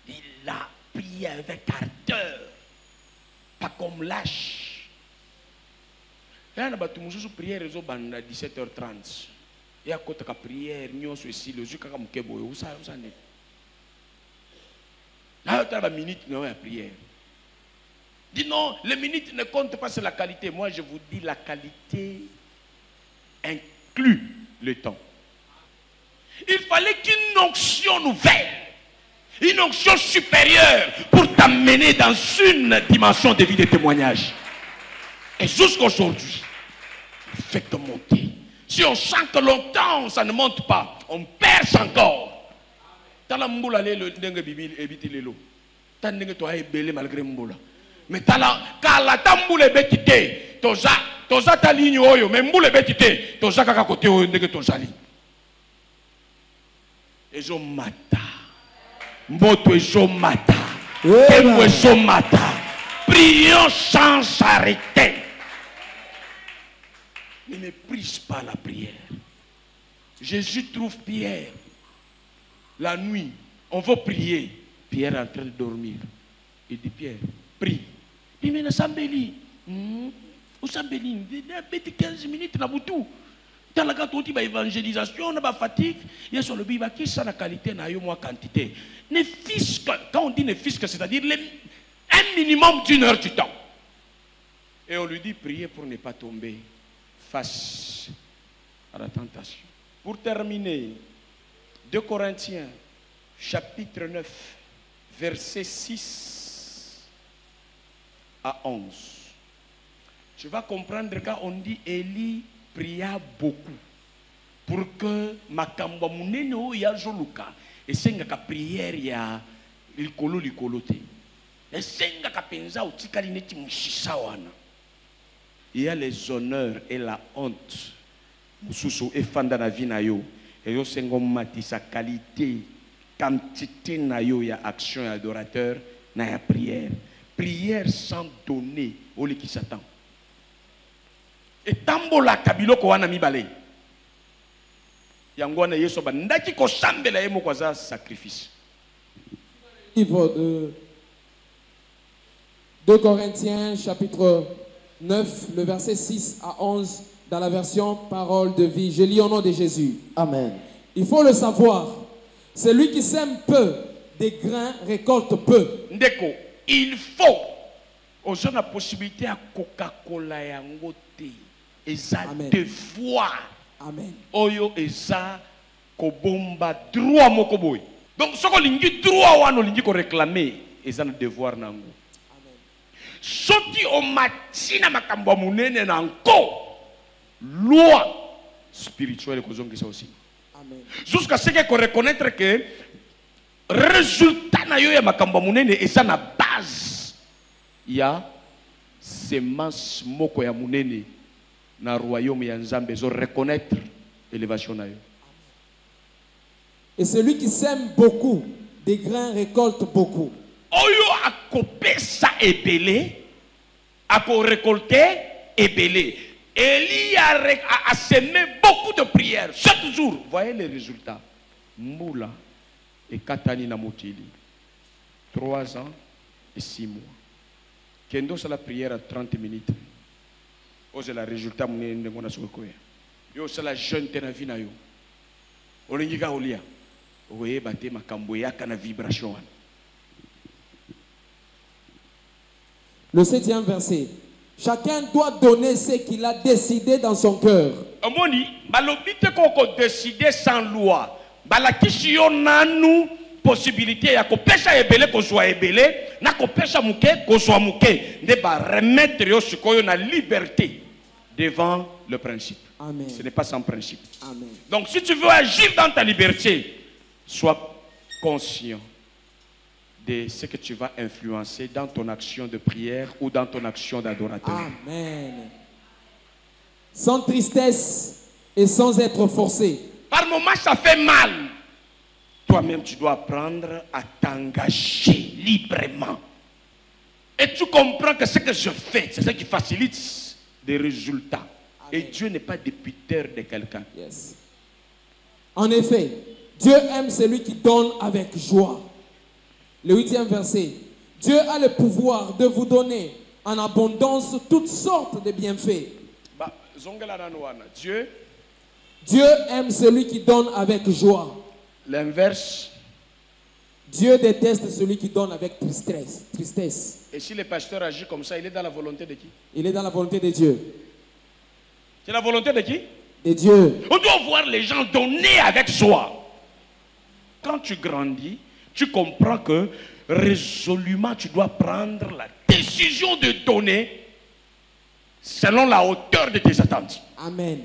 [SPEAKER 1] Il a prié avec ardeur, pas comme lâche. Et on a battu mon prière à 17h30. Et à côté de la prière, nous sommes ici, le jour où nous sommes ici. Là, tu as la minute, nous avons la prière. Dis non, les minutes ne comptent pas sur la qualité. Moi, je vous dis, la qualité inclut le temps. Il fallait qu'une onction nouvelle, une onction supérieure pour t'amener dans une dimension de vie de témoignage. Et jusqu'à aujourd'hui, faites monter. Si on sent que longtemps ça ne monte pas, on perce encore. Tala mboula le dengue bibi ebiti lelo. Tan dengue to ay belé malgré mboula. Mais tala kala tamboule betité. Toza ta ligne oyo mais mboule betité. Toza kaka côté oyo dengue tozali. Ezo mata. Mboto ezo mata. Emo ezo mata. Prions sans arrêter. Ne méprise pas la prière. Jésus trouve Pierre. La nuit, on veut prier. Pierre est en train de dormir. Il dit, Pierre, prie. Il dit, mais Sambeli, où Sambeli, 15 minutes, na boutou. Dans la gâteau, il y a évangélisation, on a fatigue. Il y a sur le biba qui ça la qualité, na yo moins quantité. Ne fisque, quand on dit ne fisque, c'est-à-dire un minimum d'1 heure du temps. Et on lui dit, priez pour ne pas tomber face à la tentation. Pour terminer, 2 Corinthiens, chapitre 9, versets 6 à 11. Tu vas comprendre quand on dit Élie pria beaucoup pour que makamba munene ya joluka et senga ka prière ya likolo te. Et senga ka penza utikali neti mushisa wana. Il y a les honneurs et la honte. Mususu efanda na vie na yo. Et yo sengo mati sa qualité, quantité na yo ya action et adorateur na ya prière. Prière sans donner au li qui s'attend. Et tambola kabilo ko wana mibale. Yango na yeso ba ndaki ko sambela yemo kwa za sacrifice.
[SPEAKER 2] Livre de 2 Corinthiens chapitre 9, le verset 6 à 11, dans la version Parole de vie. Je lis au nom de Jésus.
[SPEAKER 4] Amen.
[SPEAKER 2] Il faut le savoir. Celui qui sème peu, des grains récolte peu.
[SPEAKER 1] Ndeko, il faut Ozo na possibilité à Coca-Cola yango te. Eza
[SPEAKER 2] Amen.
[SPEAKER 1] devoir.
[SPEAKER 2] Amen.
[SPEAKER 1] Oyo eza kobomba droit moko boy. Donc soko lingi droit wana lingi ko réclamer eza na devoir nango.
[SPEAKER 2] Amen.
[SPEAKER 1] Soki o matina makambo ya munene nango loi spirituelle kozongisa aussi.
[SPEAKER 2] Amen.
[SPEAKER 1] Jusqu'à ce que reconnaître que résultat na yo ya makambo ya munene eza na base ya semence moko ya munene na royaume ya Nzambe zo reconnaître élévation na yo.
[SPEAKER 2] Et celui qui sème beaucoup, des grains récolte beaucoup.
[SPEAKER 1] Oyo akopesa ebele, ako récolter ebele. Élie a semé beaucoup de prières chaque jour. Voyez les résultats. Moula et Katani na motili. 3 ans et 6 mois. Kendo c'est la prière à 30 minutes. Ose la résultat mune ngona sokoya. Yo c'est la jeune te na vie na yo. Olingi ka olia. Oye bate makambo yaka na vibration.
[SPEAKER 2] Le 7e verset. Chacun doit donner ce qu'il a décidé dans son cœur.
[SPEAKER 1] Omoni, balobite koko décider sans loi. Balakishi yo nanu possibilité ya kopesha ebele kozwa ebele, na kopesha muke kozwa muke. Ne ba remettre yo sikoyo na liberté devant le principe.
[SPEAKER 2] Amen.
[SPEAKER 1] Ce n'est pas sans principe.
[SPEAKER 2] Amen.
[SPEAKER 1] Donc si tu veux agir dans ta liberté, sois conscient de ce que tu vas influencer dans ton action de prière ou dans ton action d'adorateur.
[SPEAKER 2] Amen. Sans tristesse et sans être forcé.
[SPEAKER 1] Par moments, ça fait mal. Toi-même, tu dois apprendre à t'engager librement. Et tu comprends que ce que je fais, c'est ce qui facilite des résultats.
[SPEAKER 2] Amen.
[SPEAKER 1] Et Dieu n'est pas débiteur de quelqu'un.
[SPEAKER 2] Yes. En effet, Dieu aime celui qui donne avec joie. Le 8e verset. Dieu a le pouvoir de vous donner en abondance toutes sortes de bienfaits. Dieu aime celui qui donne avec joie.
[SPEAKER 1] L'inverse.
[SPEAKER 2] Dieu déteste celui qui donne avec tristesse.
[SPEAKER 1] Et si le pasteur agit comme ça, il est dans la volonté de qui?
[SPEAKER 2] Il est dans la volonté de Dieu.
[SPEAKER 1] C'est la volonté de qui?
[SPEAKER 2] De Dieu.
[SPEAKER 1] On doit voir les gens donner avec joie. Quand tu grandis, tu comprends que résolument tu dois prendre la décision de donner selon la hauteur de tes attentes.
[SPEAKER 2] Amen.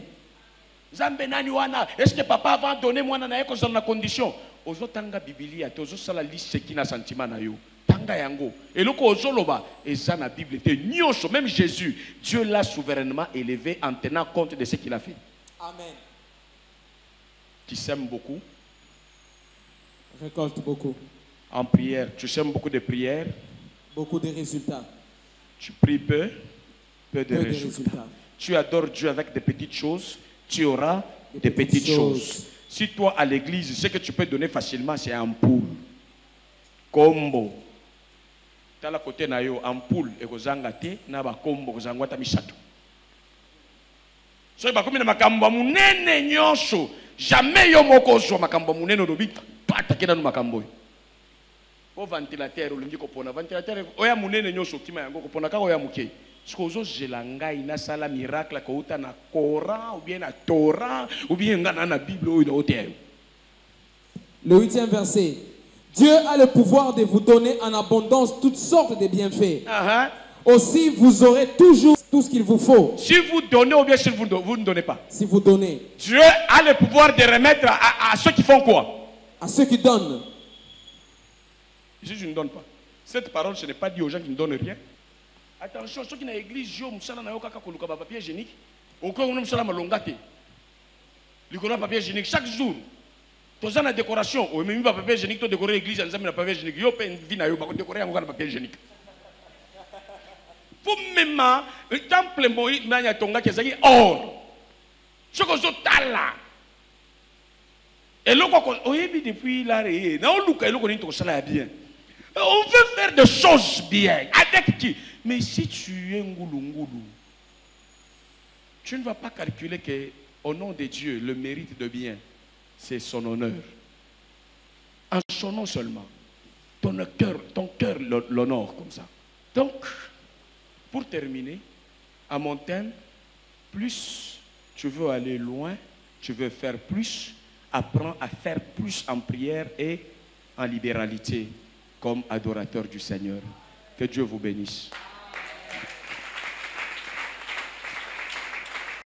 [SPEAKER 1] Est-ce que papa va donner moi dans la condition? Ozo tanga Biblia, ozo sala liste qui na sentiment na yo. Tanga yango. Et loko ozo loba, et ça na Bible te nyosho, même Jésus, Dieu l'a souverainement élevé en tenant compte de ce qu'il a fait.
[SPEAKER 2] Amen.
[SPEAKER 1] Tu sèmes beaucoup.
[SPEAKER 2] Récolte beaucoup.
[SPEAKER 1] En prière, tu sèmes beaucoup de prières.
[SPEAKER 2] Beaucoup de résultats.
[SPEAKER 1] Tu pries peu de
[SPEAKER 2] Peu de
[SPEAKER 1] résultats.
[SPEAKER 2] résultats.
[SPEAKER 1] Tu adores Dieu avec des petites choses, tu auras des petites choses. Si toi, à l'église, ce que tu peux donner facilement, c'est un poule. Combo. Tu as la côté na yo, un poule, et kozanga te, na ba combo, kozangwa ta misato. So, ba komi na makambo munene nyosho, jamais yo moko zo makambo munene odobi, to atake na makambo. O ventilateur, olingi kopona, ventilateur, oya munene nyosho kima yango kopona ka oya muke. Skozo zelanga ina sala miracle ko uta na Coran ou bien na Torah ou bien ngana na Bible ou na hôtel.
[SPEAKER 2] Le 8e verset. Dieu a le pouvoir de vous donner en abondance toutes sortes de bienfaits. Aussi, vous aurez toujours tout ce qu'il vous faut.
[SPEAKER 1] Si vous donnez ou bien si vous ne donnez pas.
[SPEAKER 2] Si vous donnez.
[SPEAKER 1] Dieu a le pouvoir de remettre à ceux qui font quoi?
[SPEAKER 2] À ceux qui donnent.
[SPEAKER 1] Si je ne donne pas. Cette parole, ce n'est pas dit aux gens qui ne donnent rien. Attention, ceux qui sont dans l'église, papier hygiénique. Au cas où nous sommes malongate. Le papier hygiénique chaque jour. Tous la décoration. Au même papier hygiénique, tu décorer l'église, nous avons papier hygiénique. Yo pen vina yo, ba décorer en papier hygiénique. Pour même le temple Moïse nanya tonga qui est or. Ce que je tala. Et là, on est depuis là, bien. On veut faire des choses bien. Avec qui? Mais si tu es ngoulou, tu ne vas pas calculer que au nom de Dieu, le mérite de bien, c'est son honneur. En son nom seulement. Ton cœur l'honore comme ça. Donc, Pour terminer, à mon thème, plus tu veux aller loin, tu veux faire plus, apprends à faire plus en prière et en libéralité comme adorateur du Seigneur. Que Dieu vous bénisse.